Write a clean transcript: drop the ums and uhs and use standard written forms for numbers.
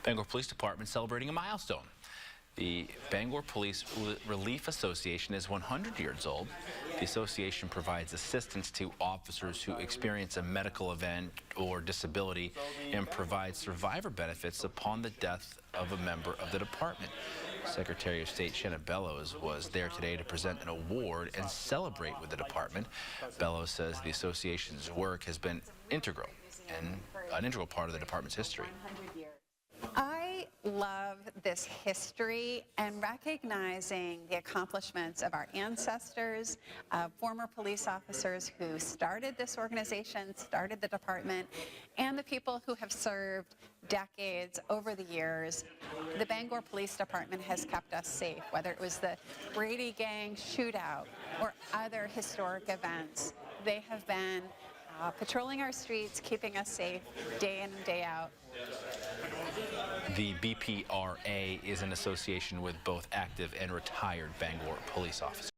Bangor Police Department celebrating a milestone. The Bangor Police Relief Association is 100 years old. The association provides assistance to officers who experience a medical event or disability and provides survivor benefits upon the death of a member of the department. Secretary of State Shannon Bellows was there today to present an award and celebrate with the department. Bellows says the association's work has been integral and an integral part of the department's history. I love this history and recognizing the accomplishments of our ancestors, former police officers who started this organization, started the department, and the people who have served decades over the years. The Bangor Police Department has kept us safe, whether it was the Brady Gang shootout or other historic events. They have been patrolling our streets, keeping us safe day in and day out. The BPRA is an association with both active and retired Bangor police officers.